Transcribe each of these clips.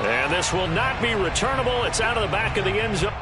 And this will not be returnable. It's out of the back of the end zone.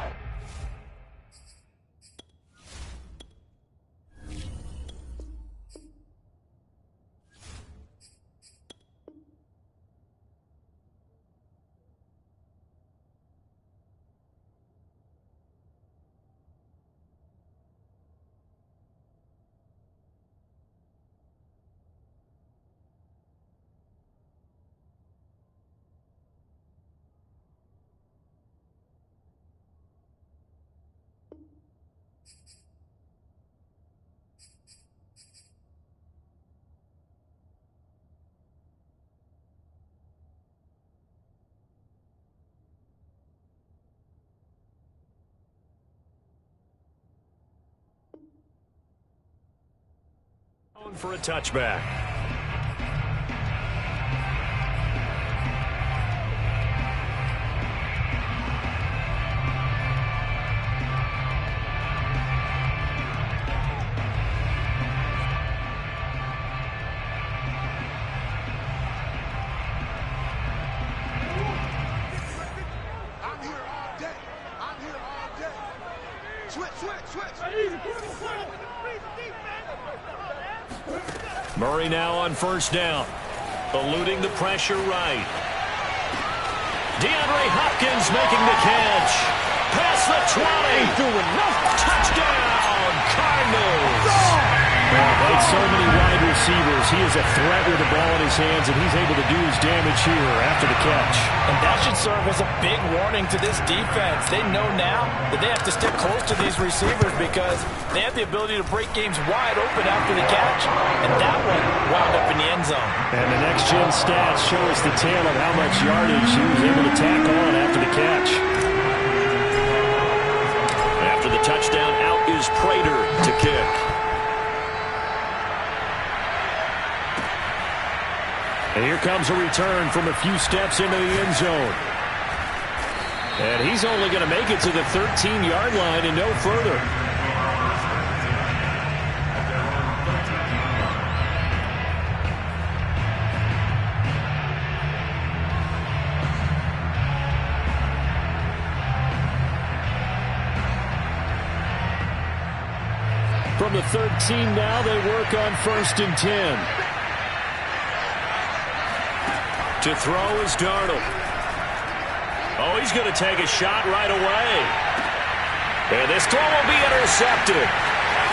For a touchback. Murray now on first down. Eluding the pressure right. DeAndre Hopkins making the catch. Past the 20. Touchdown, Cardinals. Like so many wide receivers, he is a threat with the ball in his hands, and he's able to do his damage here after the catch. And that should serve as a big warning to this defense. They know now that they have to stick close to these receivers because they have the ability to break games wide open after the catch. And that one wound up in the end zone. And the next-gen stats show us the tale of how much yardage he was able to tack on after the catch. After the touchdown, out is Prater to kick. And here comes a return from a few steps into the end zone. And he's only going to make it to the 13-yard line and no further. From the 13 now, they work on 1st and 10. To throw is Darnold. Oh, he's going to take a shot right away. And this throw will be intercepted.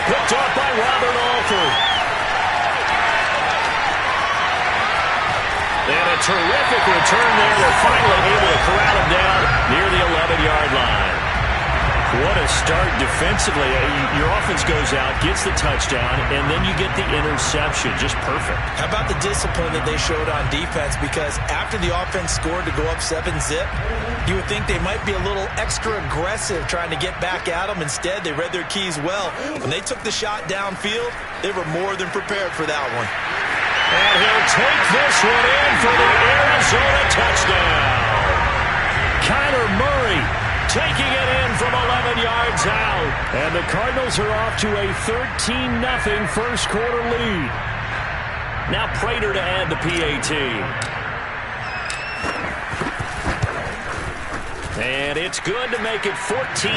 Picked off by Robert Alford. And a terrific return there. They're finally able to corral him down near the 11-yard line. What a start defensively. Your offense goes out, gets the touchdown, and then you get the interception. Just perfect. How about the discipline that they showed on defense? Because after the offense scored to go up 7-zip, you would think they might be a little extra aggressive trying to get back at them. Instead, they read their keys well. When they took the shot downfield, they were more than prepared for that one. And he'll take this one in for the Arizona touchdown. Kyler Murray taking it in from 11 yards out. And the Cardinals are off to a 13-0 first quarter lead. Now Prater to add the PAT. And it's good to make it 14-0.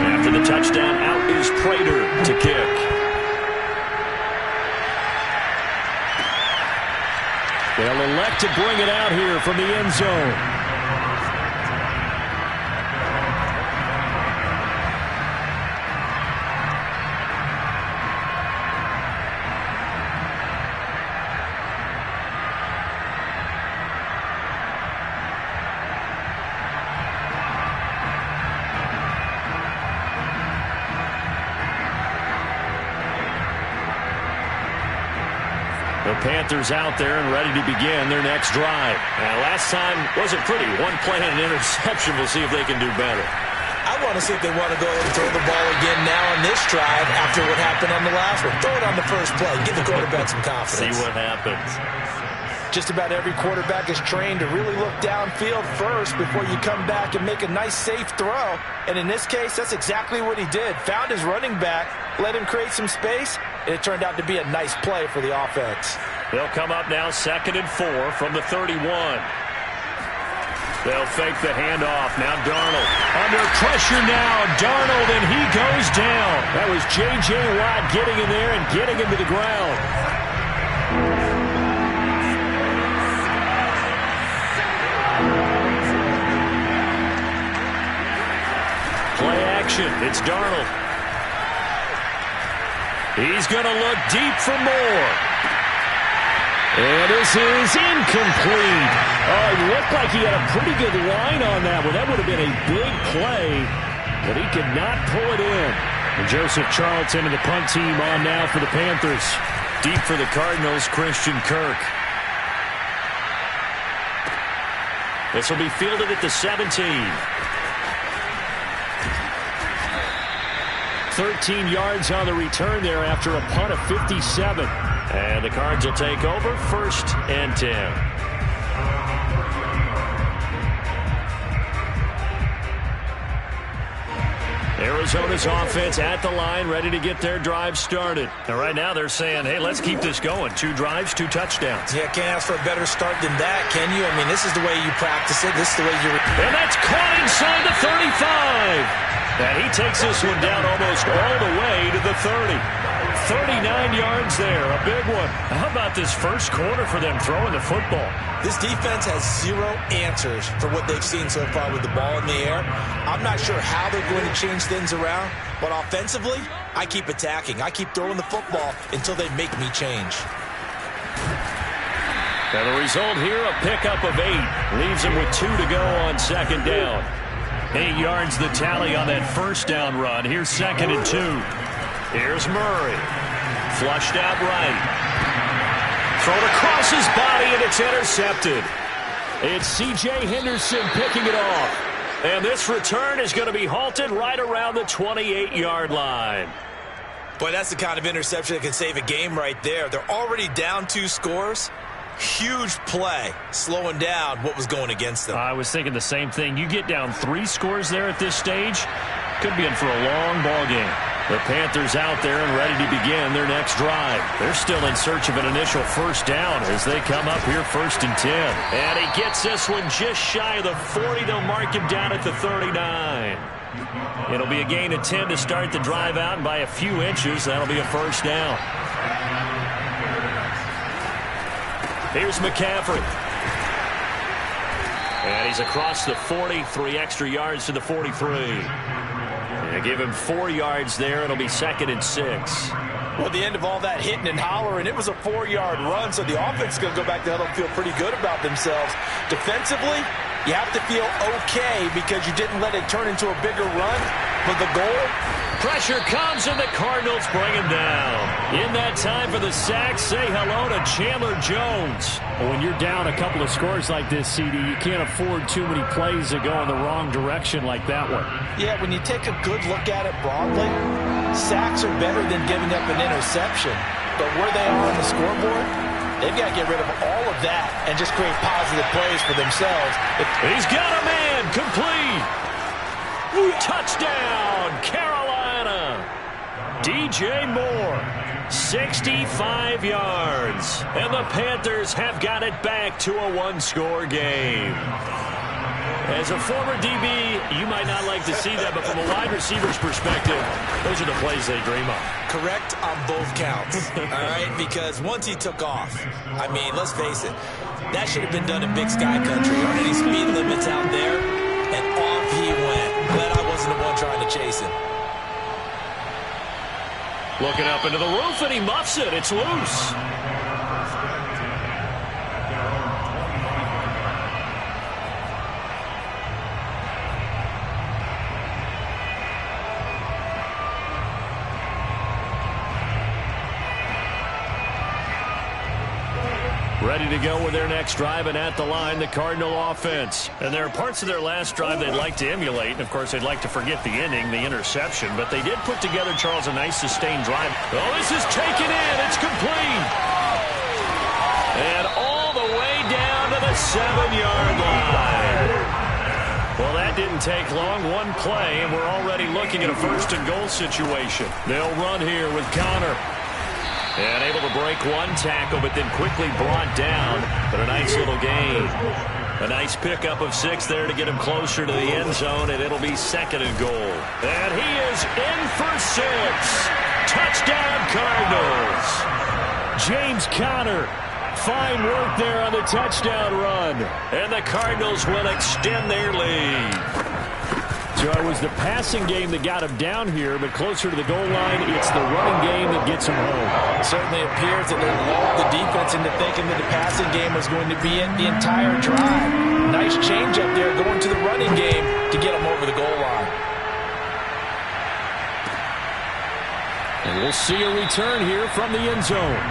After the touchdown, out is Prater to kick. They'll elect to bring it out here from the end zone. The Panthers out there and ready to begin their next drive. Last time wasn't pretty. One play and an interception. We'll see if they can do better. I want to see if they want to go ahead and throw the ball again now on this drive after what happened on the last one. Throw it on the first play. Give the quarterback some confidence. See what happens. Just about every quarterback is trained to really look downfield first before you come back and make a nice, safe throw. And in this case, that's exactly what he did. Found his running back, let him create some space, and it turned out to be a nice play for the offense. They'll come up now 2nd and 4 from the 31. They'll fake the handoff. Now Darnold. Under pressure now. Darnold, and he goes down. That was J.J. Watt getting in there and getting him to the ground. Play action. It's Darnold. He's going to look deep for more. And this is incomplete. Oh, it looked like he had a pretty good line on that one. That would have been a big play, but he could not pull it in. And Joseph Charlton and the punt team on now for the Panthers. Deep for the Cardinals, Christian Kirk. This will be fielded at the 17. 13 yards on the return there after a punt of 57. And the Cards will take over 1st and 10. Arizona's offense at the line, ready to get their drive started. And right now they're saying, hey, let's keep this going. 2 drives, 2 touchdowns. Yeah, can't ask for a better start than that, can you? I mean, this is the way you practice it. This is the way you... And that's caught inside the 35. And he takes this one down almost all the way to the 30. 39 yards there, a big one. How about this first quarter for them throwing the football? This defense has 0 answers for what they've seen so far with the ball in the air. I'm not sure how they're going to change things around, but offensively, I keep attacking. I keep throwing the football until they make me change. And the result here, a pickup of 8. Leaves them with 2 to go on 2nd down. 8 yards the tally on that first down run. Here's 2nd and 2. Here's Murray. Flushed out right. Thrown across his body, and it's intercepted. It's C.J. Henderson picking it off. And this return is going to be halted right around the 28-yard line. Boy, that's the kind of interception that can save a game right there. They're already down 2 scores. Huge play, slowing down what was going against them. I was thinking the same thing. You get down 3 scores there at this stage, could be in for a long ball game. The Panthers out there and ready to begin their next drive. They're still in search of an initial first down as they come up here 1st and 10. And he gets this one just shy of the 40. They'll mark him down at the 39. It'll be a gain of 10 to start the drive out, and by a few inches, that'll be a first down. Here's McCaffrey. And he's across the 40, 3 extra yards to the 43. And give him 4 yards there. It'll be 2nd and 6. Well, at the end of all that hitting and hollering, it was a 4-yard run, so the offense is going to go back to huddle and feel pretty good about themselves. Defensively, you have to feel okay because you didn't let it turn into a bigger run. But the goal? Pressure comes, and the Cardinals bring him down. In that time for the sack, say hello to Chandler Jones. Well, when you're down a couple of scores like this, CD, you can't afford too many plays that go in the wrong direction like that one. Yeah, when you take a good look at it broadly, sacks are better than giving up an interception. But where they are on the scoreboard, they've got to get rid of all of that and just create positive plays for themselves. He's got a man, complete. Touchdown, Carolina. DJ Moore, 65 yards. And the Panthers have got it back to a 1-score game. As a former DB, you might not like to see that, but from a wide receiver's perspective, those are the plays they dream of. Correct on both counts, all right? Because once he took off, I mean, let's face it, that should have been done in Big Sky Country. Aren't any speed limits out there? And off he went. Glad I wasn't the one trying to chase him. Looking up into the roof, and he muffs it. It's loose. Ready to go with their next drive, and at the line, the Cardinal offense. And there are parts of their last drive they'd like to emulate. And, of course, they'd like to forget the ending, the interception. But they did put together, Charles, a nice sustained drive. Oh, this is taken in. It's complete. And all the way down to the 7-yard line. Well, that didn't take long. One play, and we're already looking at a 1st and goal situation. They'll run here with Connor. And able to break one tackle, but then quickly brought down. But a nice little gain. A nice pickup of 6 there to get him closer to the end zone, and it'll be 2nd and goal. And he is in for 6. Touchdown, Cardinals. James Conner. Fine work there on the touchdown run. And the Cardinals will extend their lead. So it was the passing game that got him down here, but closer to the goal line, it's the running game that gets him home. It certainly appears that they lulled the defense into thinking that the passing game was going to be it the entire drive. Nice change up there going to the running game to get him over the goal line. And we'll see a return here from the end zone.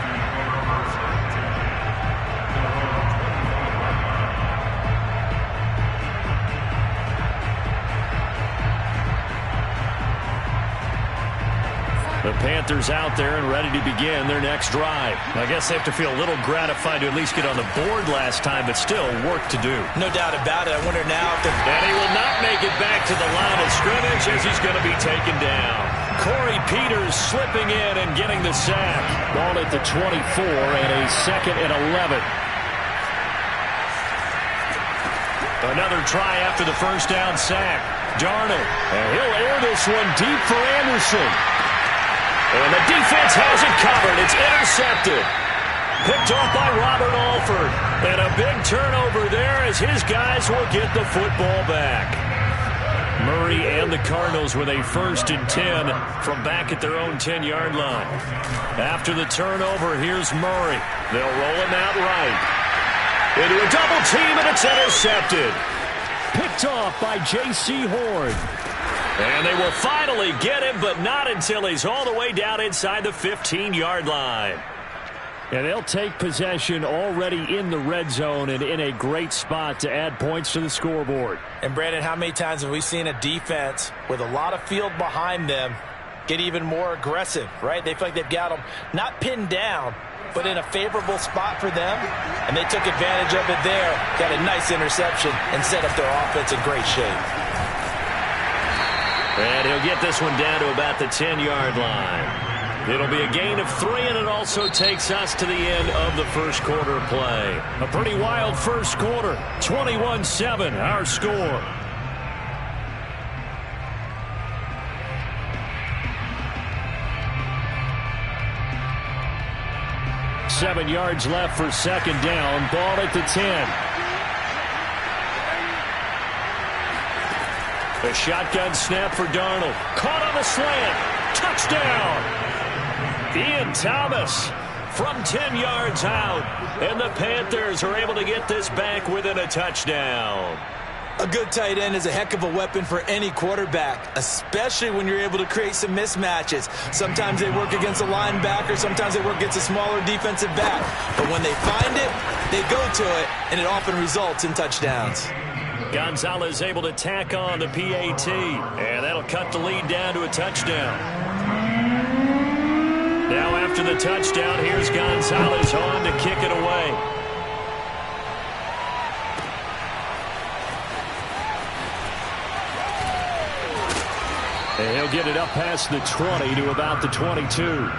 The Panthers out there and ready to begin their next drive. I guess they have to feel a little gratified to at least get on the board last time, but still work to do. No doubt about it. I wonder now if And he will not make it back to the line of scrimmage as he's going to be taken down. Corey Peters slipping in and getting the sack. Ball at the 24 and a 2nd and 11. Another try after the first down sack. Darnold, and he'll air this one deep for Anderson. And the defense has it covered. It's intercepted. Picked off by Robert Alford. And a big turnover there as his guys will get the football back. Murray and the Cardinals with a 1st and 10 from back at their own 10-yard line. After the turnover, here's Murray. They'll roll him out right. Into a double team, and it's intercepted. Picked off by J.C. Horn. And they will finally get him, but not until he's all the way down inside the 15-yard line. And they'll take possession already in the red zone and in a great spot to add points to the scoreboard. And, Brandon, how many times have we seen a defense with a lot of field behind them get even more aggressive, right? They feel like they've got them not pinned down, but in a favorable spot for them, and they took advantage of it there, got a nice interception, and set up their offense in great shape. And he'll get this one down to about the 10-yard line. It'll be a gain of 3, and it also takes us to the end of the first quarter play. A pretty wild first quarter. 21-7, our score. Seven yards left for 2nd down. Ball at the 10. A shotgun snap for Darnold. Caught on the slant. Touchdown. Ian Thomas from 10 yards out. And the Panthers are able to get this back within a touchdown. A good tight end is a heck of a weapon for any quarterback, especially when you're able to create some mismatches. Sometimes they work against a linebacker. Sometimes they work against a smaller defensive back. But when they find it, they go to it, and it often results in touchdowns. Gonzalez able to tack on the PAT, and that'll cut the lead down to a touchdown. Now after the touchdown, here's Gonzalez on to kick it away. And he'll get it up past the 20 to about the 22.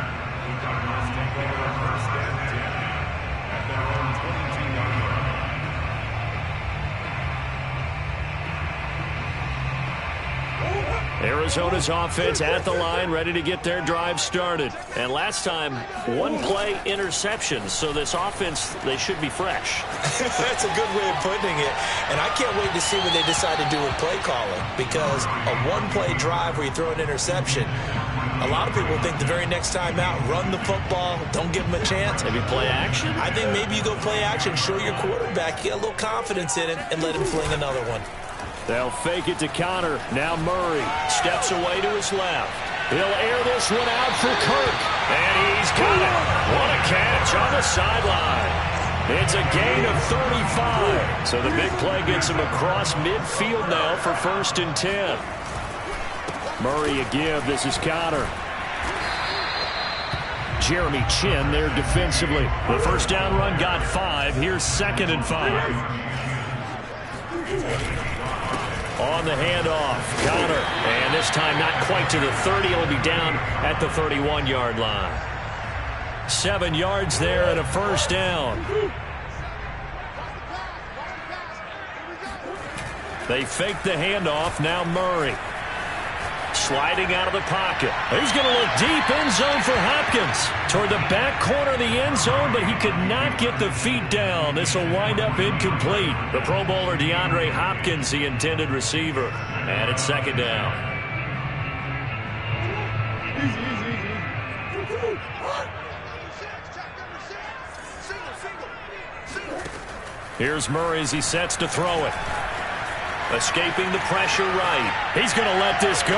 Arizona's offense at the line, ready to get their drive started. And last time, one play interception. So this offense, they should be fresh. That's a good way of putting it. And I can't wait to see what they decide to do with play calling. Because a one-play drive where you throw an interception, a lot of people think the very next time out, run the football, don't give them a chance. Maybe play action? I think maybe you go play action, show your quarterback, get a little confidence in it, and let him fling another one. They'll fake it to Conner. Now Murray steps away to his left. He'll air this one out for Kirk. And he's got it. What a catch on the sideline. It's a gain of 35. So the big play gets him across midfield now for 1st and 10. Murray a give. This is Conner. Jeremy Chin there defensively. The first down run got 5. Here's 2nd and 5. On the handoff, Conner, and this time not quite to the 30. He'll be down at the 31-yard line. 7 yards there and a first down. They fake the handoff. Now Murray. Sliding out of the pocket. He's going to look deep, end zone for Hopkins. Toward the back corner of the end zone, but he could not get the feet down. This will wind up incomplete. The Pro Bowler DeAndre Hopkins, the intended receiver. And it's second down. Here's Murray as he sets to throw it. Escaping the pressure right. He's going to let this go.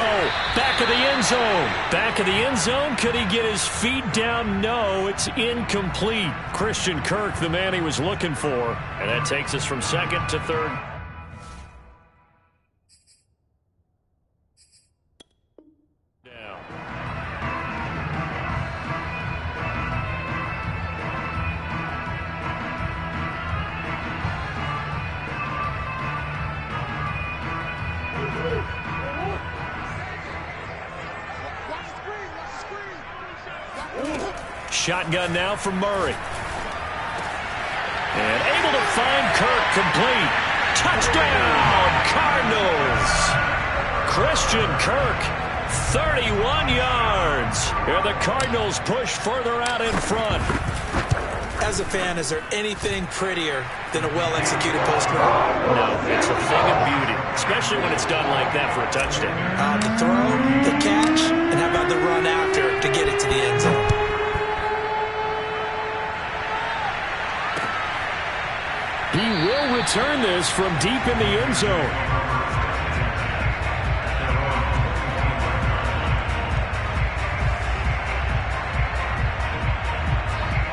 Back of the end zone. Back of the end zone. Could he get his feet down? No, it's incomplete. Christian Kirk, the man he was looking for. And that takes us from second to third. Shotgun now from Murray. And able to find Kirk complete. Touchdown, Cardinals. Christian Kirk, 31 yards. And the Cardinals push further out in front. As a fan, is there anything prettier than a well-executed post route? No, it's a thing of beauty, especially when it's done like that for a touchdown. The throw, the catch, and how about the run after to get it to the end zone? He will return this from deep in the end zone.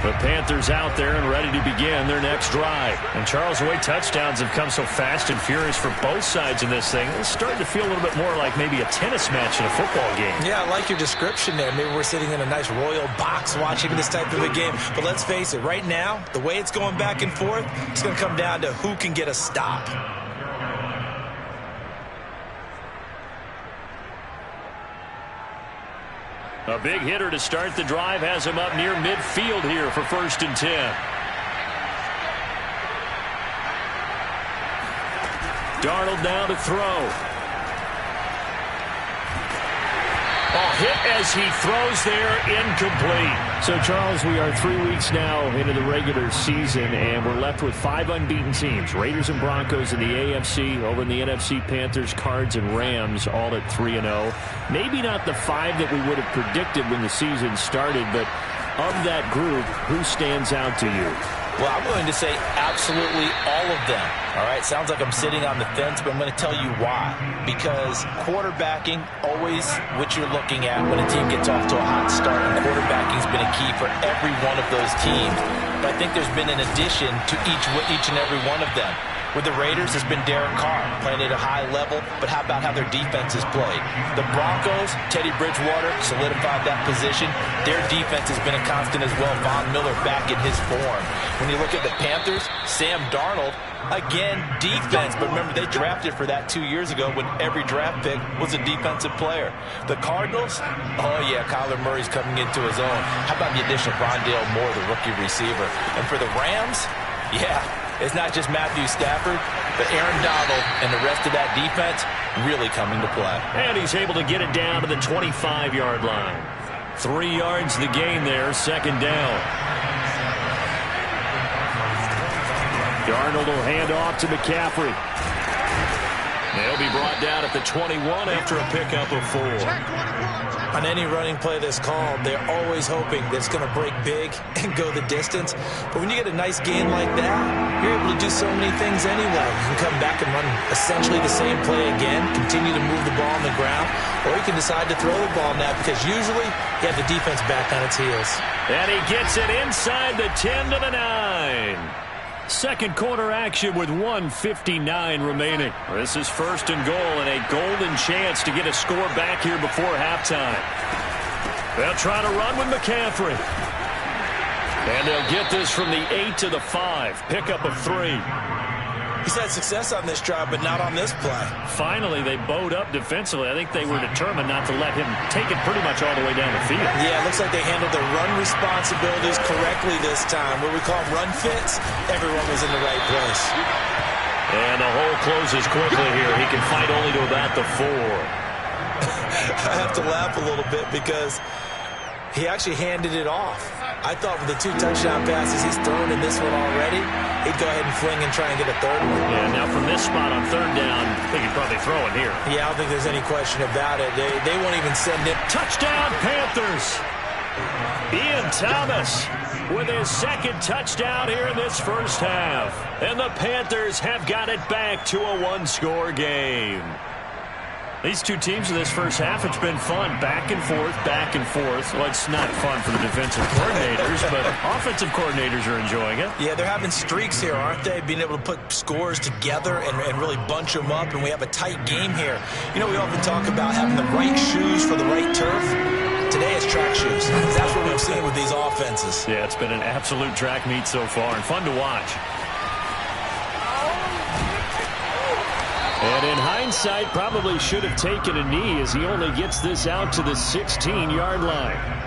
The Panthers out there and ready to begin their next drive. And Charles, the way touchdowns have come so fast and furious for both sides in this thing, it's starting to feel a little bit more like maybe a tennis match in a football game. Yeah, I like your description there. Maybe we're sitting in a nice royal box watching this type of a game. But let's face it, right now, the way it's going back and forth, it's going to come down to who can get a stop. A big hitter to start the drive has him up near midfield here for 1st and 10. Darnold now to throw. Hit as he throws there, incomplete. So, Charles, we are 3 weeks now into the regular season, and we're left with 5 unbeaten teams. Raiders and Broncos in the AFC, over in the NFC, Panthers, Cards, and Rams, all at 3-0. Maybe not the 5 that we would have predicted when the season started, but of that group, who stands out to you? Well, I'm going to say absolutely all of them. All right, sounds like I'm sitting on the fence, but I'm going to tell you why. Because quarterbacking, always what you're looking at when a team gets off to a hot start, and quarterbacking has been a key for every one of those teams. But I think there's been an addition to each and every one of them. With the Raiders, it's been Derek Carr playing at a high level, but how about how their defense is played? The Broncos, Teddy Bridgewater solidified that position. Their defense has been a constant as well. Von Miller back in his form. When you look at the Panthers, Sam Darnold, again, defense. But remember, they drafted for that 2 years ago when every draft pick was a defensive player. The Cardinals, oh yeah, Kyler Murray's coming into his own. How about the addition of Rondale Moore, the rookie receiver? And for the Rams, yeah, it's not just Matthew Stafford, but Aaron Donald and the rest of that defense really coming to play. And he's able to get it down to the 25-yard line. 3 yards the gain there, second down. Darnold will hand off to McCaffrey. They'll be brought down at the 21 after a pickup of 4. On any running play that's called, they're always hoping that it's going to break big and go the distance. But when you get a nice gain like that, you're able to do so many things anyway. You can come back and run essentially the same play again, continue to move the ball on the ground, or you can decide to throw the ball now because usually you have the defense back on its heels. And he gets it inside the 10 to the 9. Second quarter action with 1:59 remaining. This is 1st and goal and a golden chance to get a score back here before halftime. They'll try to run with McCaffrey. And they'll get this from the 8 to the 5. Pickup of 3. He's had success on this drive, but not on this play. Finally, they bowed up defensively. I think they were determined not to let him take it pretty much all the way down the field. Yeah, it looks like they handled their run responsibilities correctly this time. What we call run fits, everyone was in the right place. And the hole closes quickly here. He can fight only to about the 4. I have to laugh a little bit because he actually handed it off. I thought with the 2 touchdown passes he's thrown in this one already, he'd go ahead and fling and try and get a third one. Yeah, now from this spot on 3rd down, I think he'd probably throw it here. Yeah, I don't think there's any question about it. They won't even send it. Touchdown, Panthers! Ian Thomas with his 2nd touchdown here in this first half. And the Panthers have got it back to a 1-score game. These two teams in this first half, it's been fun. Back and forth, back and forth. Well, it's not fun for the defensive coordinators, but offensive coordinators are enjoying it. Yeah, they're having streaks here, aren't they? Being able to put scores together and really bunch them up, and we have a tight game here. You know, we often talk about having the right shoes for the right turf. Today it's track shoes. That's what we've seen with these offenses. Yeah, it's been an absolute track meet so far, and fun to watch. And in hindsight, probably should have taken a knee as he only gets this out to the 16-yard line.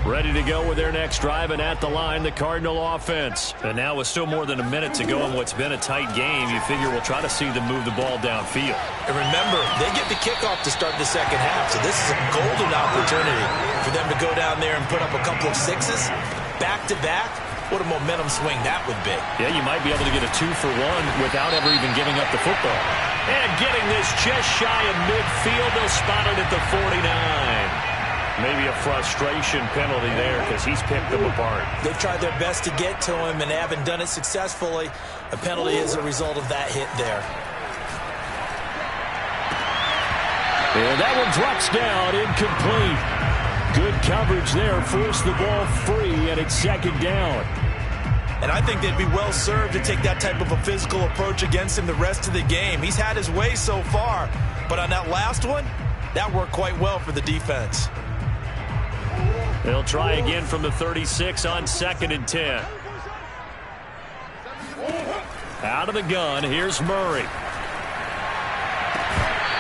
Ready to go with their next drive, and at the line, the Cardinal offense. And now with still more than a minute to go in what's been a tight game, you figure we'll try to see them move the ball downfield. And remember, they get the kickoff to start the second half, so this is a golden opportunity for them to go down there and put up a couple of 6s back-to-back. What a momentum swing that would be. Yeah, you might be able to get a 2-for-1 without ever even giving up the football. And getting this just shy of midfield, they'll spot it at the 49. Maybe a frustration penalty there because he's picked them apart. They've tried their best to get to him, and they haven't done it successfully. A penalty is a result of that hit there. And that one drops down, incomplete. Good coverage there, forced the ball free, and it's 2nd down. And I think they'd be well served to take that type of a physical approach against him the rest of the game. He's had his way so far, but on that last one, that worked quite well for the defense. They'll try again from the 36 on 2nd and 10. Out of the gun, here's Murray.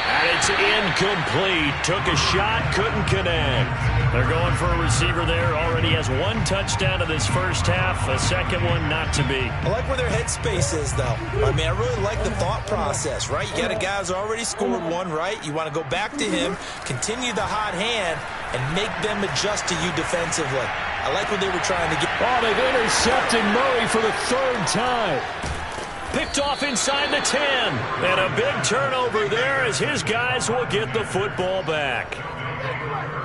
And it's incomplete. Took a shot, couldn't connect. They're going for a receiver there. Already has 1 touchdown in this first half. A second one not to be. I like where their headspace is, though. I mean, I really like the thought process, right? You got a guy who's already scored 1, right? You want to go back to him, continue the hot hand, and make them adjust to you defensively. I like what they were trying to get. Oh, they've intercepted Murray for the 3rd time. Picked off inside the 10. And a big turnover there as his guys will get the football back.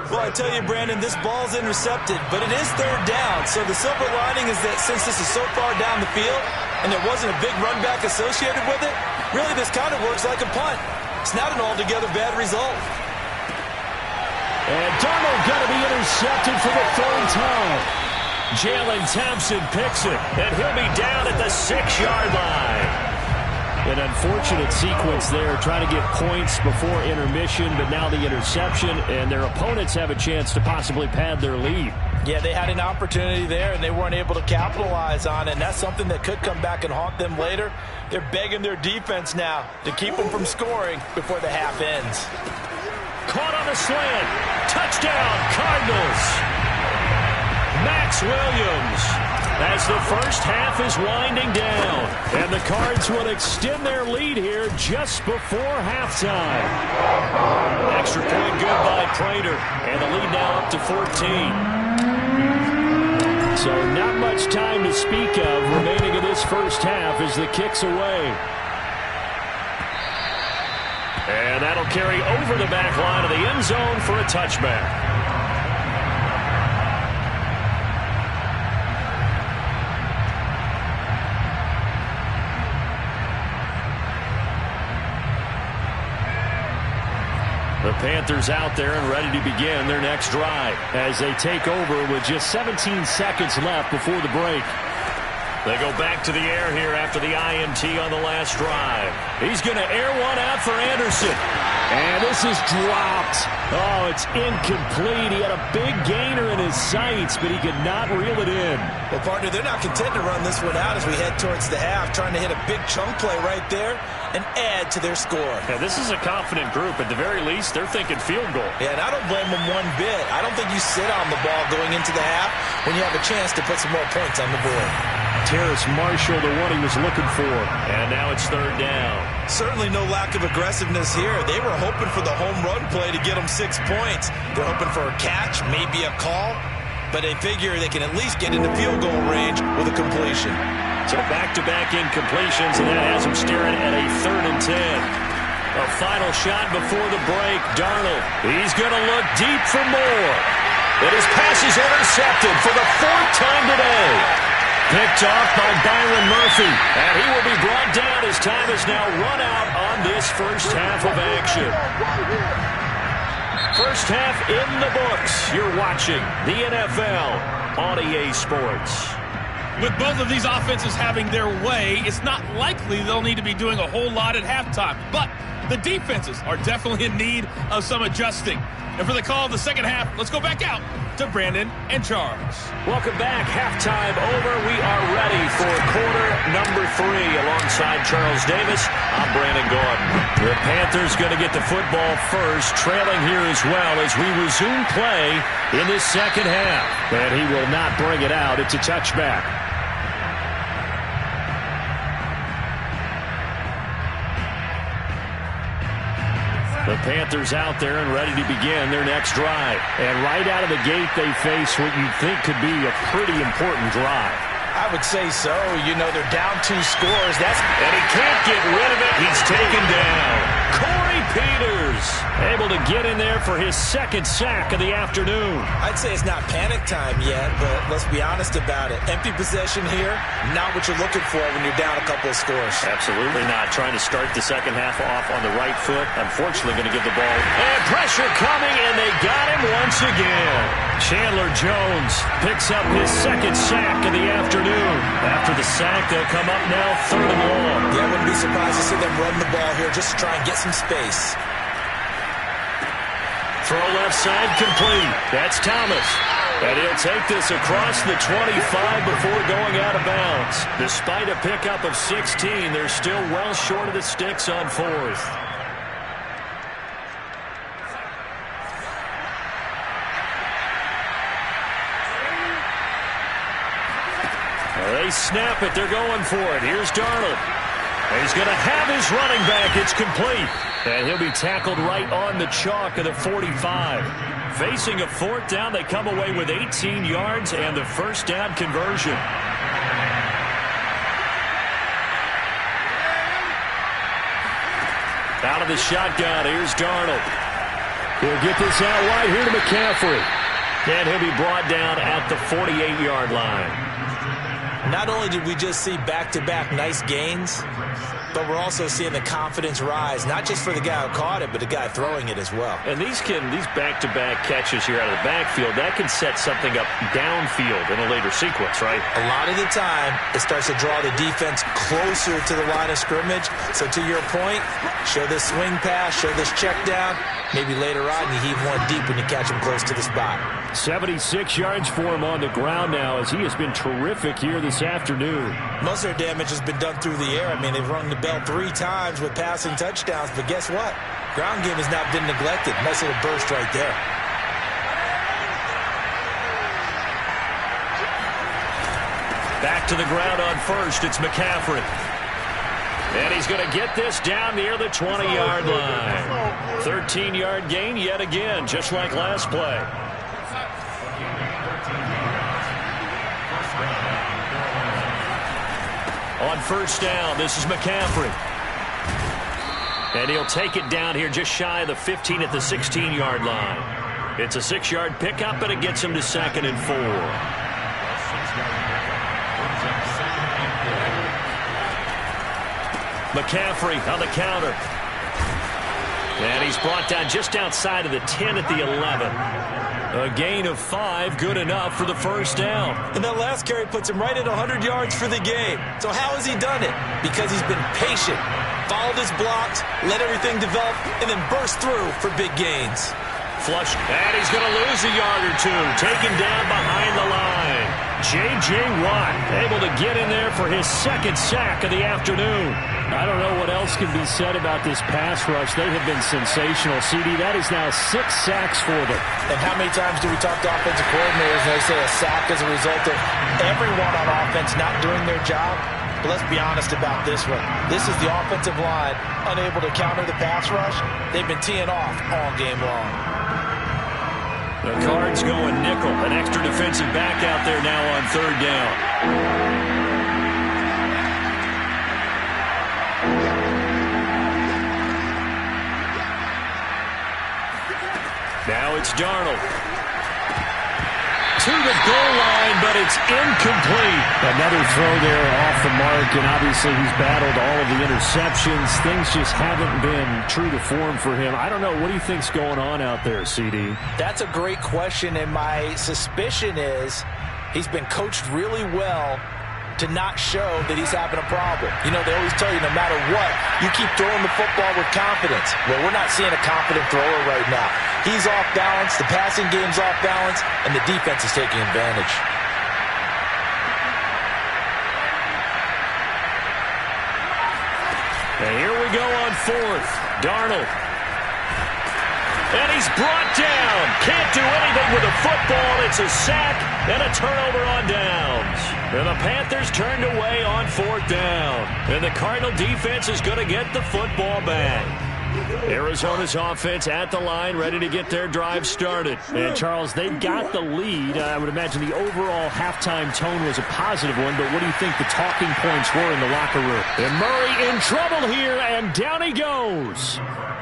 Well, I tell you, Brandon, this ball's intercepted, but it is 3rd down. So the silver lining is that since this is so far down the field and there wasn't a big run back associated with it, really this kind of works like a punt. It's not an altogether bad result. And Darnold going to be intercepted for the 3rd time. Jalen Thompson picks it, and he'll be down at the 6-yard line. An unfortunate sequence there, trying to get points before intermission, but now the interception, and their opponents have a chance to possibly pad their lead. Yeah, they had an opportunity there, and they weren't able to capitalize on it, and that's something that could come back and haunt them later. They're begging their defense now to keep them from scoring before the half ends. Caught on the slant. Touchdown, Cardinals. Max Williams, as the first half is winding down. And the Cards will extend their lead here just before halftime. Extra point good by Prater. And the lead now up to 14. So not much time to speak of remaining in this first half as the kick's away. And that'll carry over the back line of the end zone for a touchback. The Panthers out there and ready to begin their next drive as they take over with just 17 seconds left before the break. They go back to the air here after the INT on the last drive. He's going to air one out for Anderson. And this is dropped. Oh, it's incomplete. He had a big gainer in his sights, but he could not reel it in. Well, partner, they're not content to run this one out as we head towards the half, trying to hit a big chunk play right there and add to their score. Yeah, this is a confident group. At the very least, they're thinking field goal. Yeah, and I don't blame them one bit. I don't think you sit on the ball going into the half when you have a chance to put some more points on the board. Terrace Marshall, the one he was looking for. And now it's third down. Certainly no lack of aggressiveness here. They were hoping for the home run play to get them 6 points. They're hoping for a catch, maybe a call, but they figure they can at least get into field goal range with a completion. So back-to-back incompletions, and that has them staring at a 3rd and 10. A final shot before the break. Darnold, he's going to look deep for more. But his pass is intercepted for the 4th time today. Picked off by Byron Murphy. And he will be brought down as time is now run out on this first half of action. First half in the books. You're watching the NFL on EA Sports. With both of these offenses having their way, it's not likely they'll need to be doing a whole lot at halftime. But the defenses are definitely in need of some adjusting. And for the call of the second half, let's go back out to Brandon and Charles. Welcome back. Halftime over. We are ready for quarter number 3. Alongside Charles Davis, I'm Brandon Gordon. The Panthers going to get the football first, trailing here as well as we resume play in this second half. And he will not bring it out. It's a touchback. The Panthers out there and ready to begin their next drive. And right out of the gate, they face what you'd think could be a pretty important drive. I would say so. You know, they're down 2 scores. And he can't get rid of it. He's taken down. Corey Peters able to get in there for his 2nd sack of the afternoon. I'd say it's not panic time yet, but let's be honest about it. Empty possession here, not what you're looking for when you're down a couple of scores. Absolutely not. Trying to start the second half off on the right foot. Unfortunately, going to give the ball. And pressure coming, and they got him once again. Chandler Jones picks up his 2nd sack of the afternoon. After the sack, they'll come up now 3rd and long. Yeah, I wouldn't be surprised to see them run the ball here just to try and get some space. Throw left side complete. That's Thomas. And he'll take this across the 25 before going out of bounds. Despite a pickup of 16, they're still well short of the sticks on 4th. They snap it. They're going for it. Here's Darnold. He's going to have his running back. It's complete. And he'll be tackled right on the chalk of the 45. Facing a 4th down, they come away with 18 yards and the first down conversion. Out of the shotgun, here's Darnold. He'll get this out wide here to McCaffrey. And he'll be brought down at the 48-yard line. Not only did we just see back-to-back nice gains, but we're also seeing the confidence rise, not just for the guy who caught it, but the guy throwing it as well. And these back-to-back catches here out of the backfield, that can set something up downfield in a later sequence, right? A lot of the time, it starts to draw the defense closer to the line of scrimmage. So to your point, show this swing pass, show this check down. Maybe later on, you heave one deep when you catch him close to the spot. 76 yards for him on the ground now as he has been terrific here this afternoon. Most of their damage has been done through the air. I mean, they've rung the bell 3 times with passing touchdowns, but guess what? Ground game has not been neglected. Nice little burst right there. Back to the ground on first. It's McCaffrey. And he's going to get this down near the 20-yard line. 13-yard gain yet again, just like last play. On first down, this is McCaffrey. And he'll take it down here just shy of the 15 at the 16-yard line. It's a 6-yard pickup, but it gets him to 2nd and 4. McCaffrey on the counter. And he's brought down just outside of the 10 at the 11. A gain of 5, good enough for the first down. And that last carry puts him right at 100 yards for the game. So how has he done it? Because he's been patient, followed his blocks, let everything develop, and then burst through for big gains. Flush, and he's going to lose a yard or two. Taken down behind the line. J.J. Watt able to get in there for his second sack of the afternoon. I don't know what else can be said about this pass rush. They have been sensational. CD, that is now 6 sacks for them. And how many times do we talk to offensive coordinators and they say a sack is a result of everyone on offense not doing their job? But let's be honest about this one. This is the offensive line unable to counter the pass rush. They've been teeing off all game long. The Cards going nickel. An extra defensive back out there now on third down. Now it's Darnold. To the goal line, but it's incomplete. Another throw there off the mark, and obviously he's battled all of the interceptions. Things just haven't been true to form for him. I don't know. What do you think's going on out there, CD? That's a great question, and my suspicion is he's been coached really well to not show that he's having a problem. You know, they always tell you no matter what, you keep throwing the football with confidence. Well, we're not seeing a confident thrower right now. He's off balance, the passing game's off balance, and the defense is taking advantage. And here we go on fourth. Darnold. And he's brought down. Can't do anything with the football. It's a sack and a turnover on downs. And the Panthers turned away on fourth down. And the Cardinal defense is going to get the football back. Arizona's offense at the line, ready to get their drive started. And, Charles, they've got the lead. I would imagine the overall halftime tone was a positive one, but what do you think the talking points were in the locker room? And Murray in trouble here, and down he goes.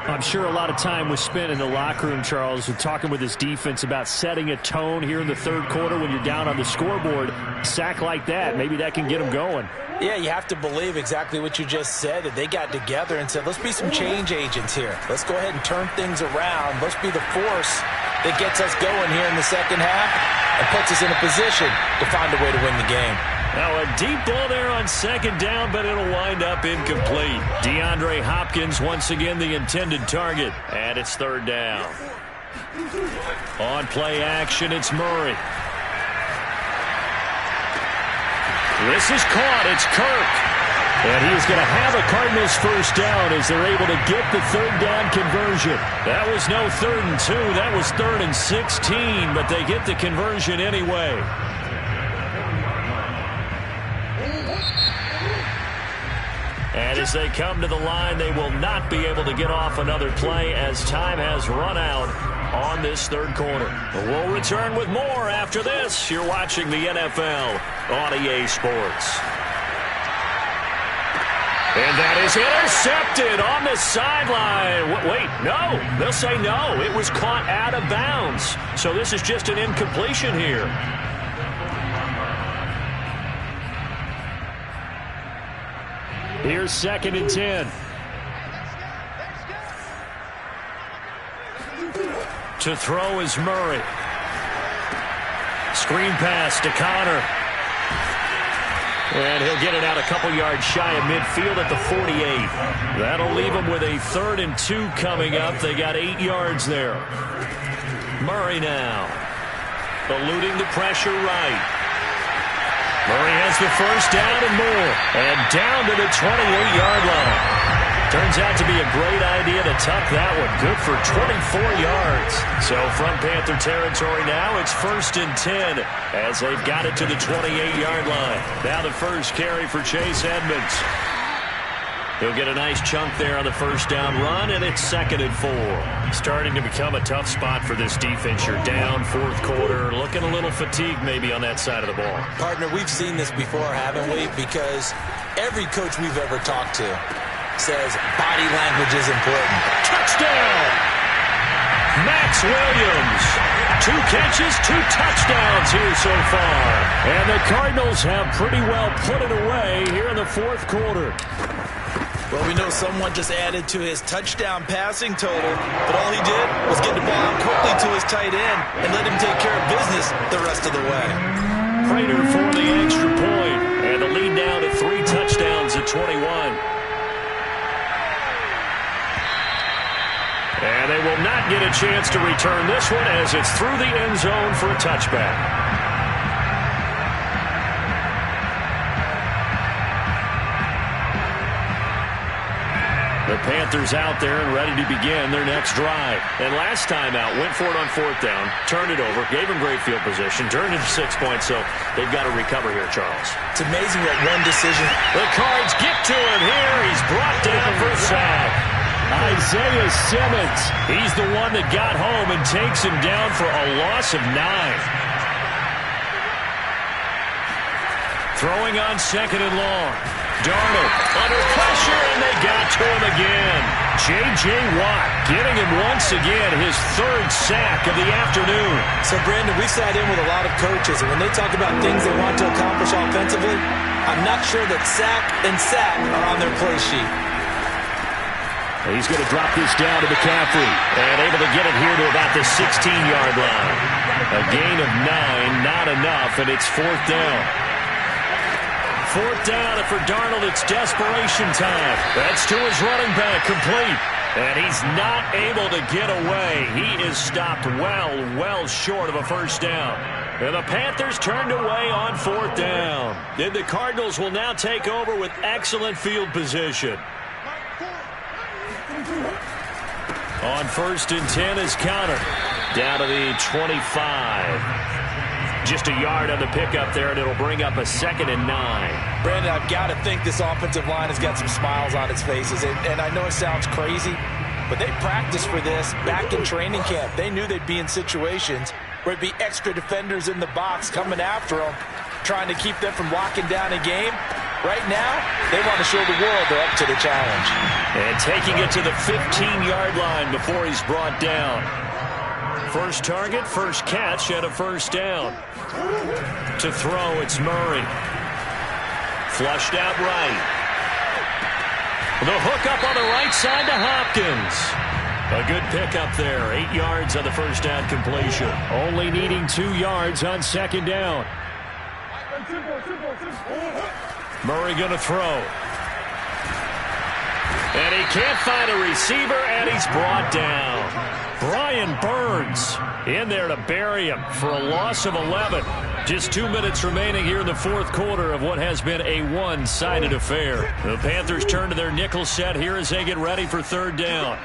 I'm sure a lot of time was spent in the locker room, Charles, talking with his defense about setting a tone here in the third quarter when you're down on the scoreboard. A sack like that, maybe that can get them going. Yeah, you have to believe exactly what you just said, that they got together and said, let's be some change agents here. Let's go ahead and turn things around. Let's be the force that gets us going here in the second half and puts us in a position to find a way to win the game. Now a deep ball there on second down, but it'll wind up incomplete. DeAndre Hopkins once again the intended target, and it's third down. On play action, it's Murray. This is caught. It's Kirk. And he is going to have a Cardinals first down as they're able to get the third down conversion. That was no 3rd and 2. That was 3rd and 16, but they get the conversion anyway. And as they come to the line, they will not be able to get off another play as time has run out on this third quarter. We'll return with more after this. You're watching the NFL on EA Sports. And that is intercepted on the sideline. Wait, no. They'll say no. It was caught out of bounds. So this is just an incompletion here. Here's 2nd and 10. To throw is Murray. Screen pass to Connor. And he'll get it out a couple yards shy of midfield at the 48. That'll leave him with a 3rd and 2 coming up. They got 8 yards there. Murray now. Eluding the pressure right. Murray has the first down and more. And down to the 28-yard line. Turns out to be a great idea to tuck that one. Good for 24 yards. So from Panther territory now, it's 1st and 10 as they've got it to the 28-yard line. Now the first carry for Chase Edmonds. He'll get a nice chunk there on the first down run, and it's 2nd and 4. Starting to become a tough spot for this defense. You're down 4th quarter, looking a little fatigued maybe on that side of the ball. Partner, we've seen this before, haven't we? Because every coach we've ever talked to says body language is important. Touchdown! Max Williams. 2 catches, 2 touchdowns here so far. And the Cardinals have pretty well put it away here in the 4th quarter. Well, we know someone just added to his touchdown passing total, but all he did was get the ball out quickly to his tight end and let him take care of business the rest of the way. Prater for the extra point, and the lead now to 3 touchdowns at 21. And they will not get a chance to return this one as it's through the end zone for a touchback. The Panthers out there and ready to begin their next drive. And last time out, went for it on 4th down, turned it over, gave him great field position, turned it to 6 points, so they've got to recover here, Charles. It's amazing what one decision. The Cards get to him here. He's brought down for a sack. Isaiah Simmons, he's the one that got home and takes him down for a loss of 9. Throwing on 2nd and long. Darnold under pressure, and they got to him again. J.J. Watt getting him once again his 3rd sack of the afternoon. So, Brandon, we sat in with a lot of coaches, and when they talk about things they want to accomplish offensively, I'm not sure that sack and sack are on their play sheet. He's going to drop this down to McCaffrey, and able to get it here to about the 16-yard line. A gain of 9, not enough, and it's 4th down. 4th down, and for Darnold, it's desperation time. That's to his running back, complete. And he's not able to get away. He is stopped well short of a 1st down. And the Panthers turned away on 4th down. Then the Cardinals will now take over with excellent field position. On 1st and 10 is Counter. Down to the 25. Just a yard on the pickup there, and it'll bring up a 2nd and 9. Brandon, I've got to think this offensive line has got some smiles on its faces. And I know it sounds crazy, but they practiced for this back in training camp. They knew they'd be in situations where it'd be extra defenders in the box coming after them, trying to keep them from locking down a game. Right now, they want to show the world they're up to the challenge. And taking it to the 15-yard line before he's brought down. First target, first catch, and a 1st down. To throw, it's Murray. Flushed out right. The hook up on the right side to Hopkins. A good pickup there. 8 yards on the 1st down completion. Only needing 2 yards on 2nd down. Murray going to throw. And he can't find a receiver, and he's brought down. Brian Burns in there to bury him for a loss of 11. Just 2 minutes remaining here in the 4th quarter of what has been a one-sided affair. The Panthers turn to their nickel set here as they get ready for 3rd down.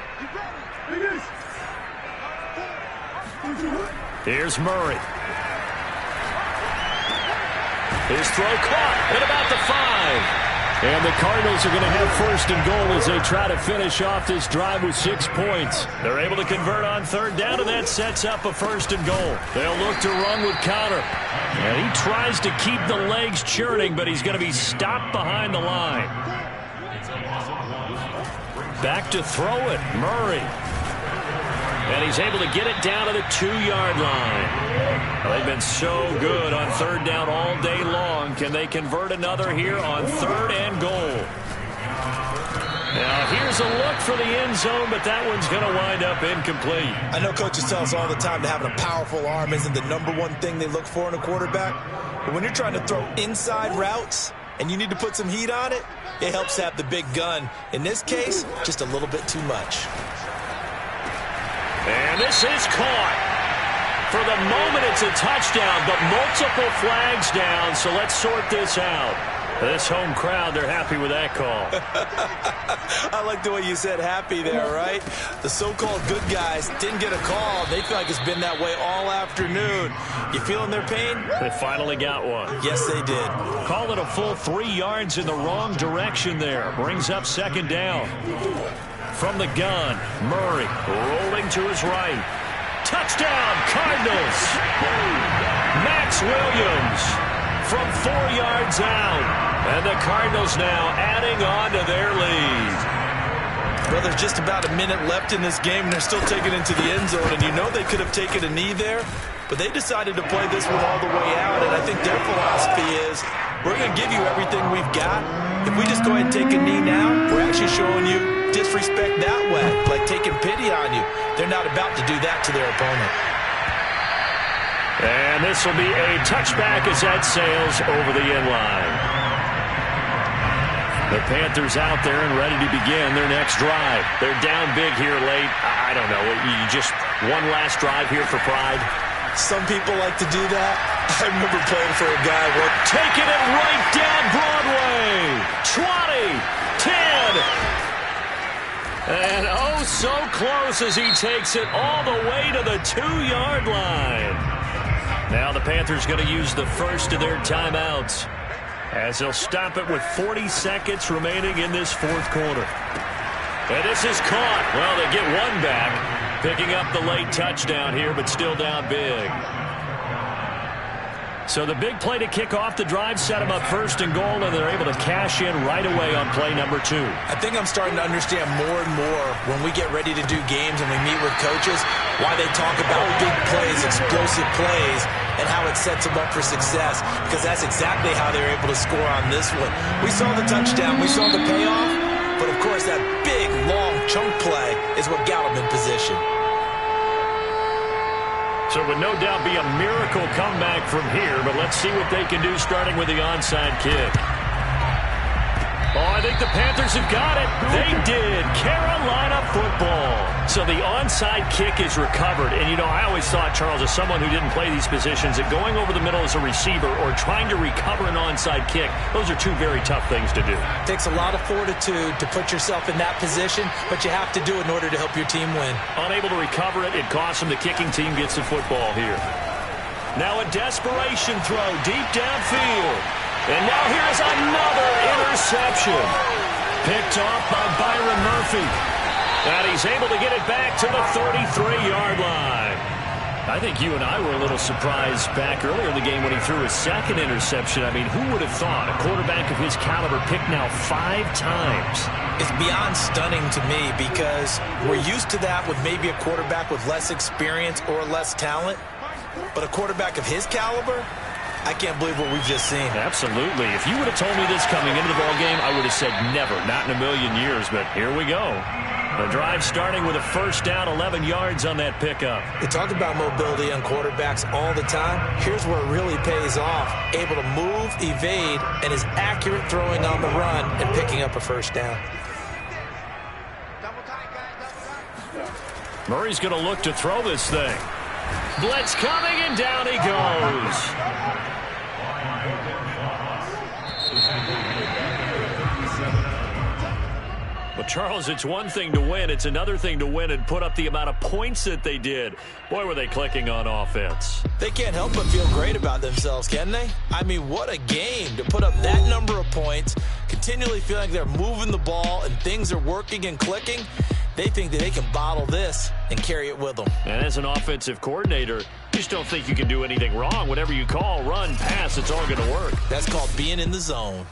Here's Murray. His throw caught at about the 5. And the Cardinals are going to have 1st and goal as they try to finish off this drive with 6 points. They're able to convert on 3rd down, and that sets up a 1st and goal. They'll look to run with Counter. And he tries to keep the legs churning, but he's going to be stopped behind the line. Back to throw it, Murray. And he's able to get it down to the 2-yard line. Well, they've been so good on 3rd down all day long. Can they convert another here on 3rd and goal? Now, here's a look for the end zone, but that one's going to wind up incomplete. I know coaches tell us all the time that having a powerful arm isn't the #1 thing they look for in a quarterback. But when you're trying to throw inside routes and you need to put some heat on it, it helps to have the big gun. In this case, just a little bit too much. And this is caught. For the moment, it's a touchdown, but multiple flags down, so let's sort this out. This home crowd, they're happy with that call. I like the way you said happy there, right? The so-called good guys didn't get a call. They feel like it's been that way all afternoon. You feeling their pain? They finally got one. Yes, they did. Call it a full 3 yards in the wrong direction there. Brings up 2nd down. From the gun, Murray rolling to his right. Touchdown, Cardinals! Max Williams from 4 yards out. And the Cardinals now adding on to their lead. Well, there's just about a minute left in this game, and they're still taking it into the end zone. And you know they could have taken a knee there, but they decided to play this one all the way out. And I think their philosophy is, we're going to give you everything we've got, If we just go ahead and take a knee now, we're actually showing you disrespect that way, like taking pity on you. They're not about to do that to their opponent. And this will be a touchback as that sails over the end line. The Panthers out there and ready to begin their next drive. They're down big here late. I don't know. You just one last drive here for pride. Some people like to do that. I remember playing for a guy taking it right down Broadway. 20, 10. And oh, so close as he takes it all the way to the 2-yard line. Now the Panthers going to use the first of their timeouts as they'll stop it with 40 seconds remaining in this fourth quarter. And this is caught. Well, they get one back, picking up the late touchdown here, but still down big. So the big play to kick off the drive set them up first and goal, and they're able to cash in right away on play number 2. I think I'm starting to understand more and more when we get ready to do games and we meet with coaches why they talk about big plays, explosive plays, and how it sets them up for success, because that's exactly how they're able to score on this one. We saw the touchdown, we saw the payoff, but of course that big, long chunk play is what got them in position. So it would no doubt be a miracle comeback from here, but let's see what they can do starting with the onside kick. Oh, I think the Panthers have got it. They did. Carolina football. So the onside kick is recovered. And, you know, I always thought, Charles, as someone who didn't play these positions, that going over the middle as a receiver or trying to recover an onside kick, those are two very tough things to do. It takes a lot of fortitude to put yourself in that position, but you have to do it in order to help your team win. Unable to recover it, it costs them. The kicking team gets the football here. Now a desperation throw deep downfield. And now here's another interception. Picked off by Byron Murphy. And he's able to get it back to the 33-yard line. I think you and I were a little surprised back earlier in the game when he threw his second interception. I mean, who would have thought a quarterback of his caliber picked now 5 times? It's beyond stunning to me because we're used to that with maybe a quarterback with less experience or less talent. But a quarterback of his caliber, I can't believe what we've just seen. Absolutely. If you would have told me this coming into the ballgame, I would have said never, not in a million years, but here we go. The drive starting with a first down, 11 yards on that pickup. They talk about mobility on quarterbacks all the time. Here's where it really pays off. Able to move, evade, and is accurate throwing on the run and picking up a first down. Murray's going to look to throw this thing. Blitz coming, and down he goes. But, Charles, it's one thing to win. It's another thing to win and put up the amount of points that they did. Boy, were they clicking on offense. They can't help but feel great about themselves, can they? I mean, what a game to put up that number of points, continually feeling like they're moving the ball and things are working and clicking. They think that they can bottle this and carry it with them. And as an offensive coordinator, you just don't think you can do anything wrong. Whatever you call, run, pass, it's all going to work. That's called being in the zone.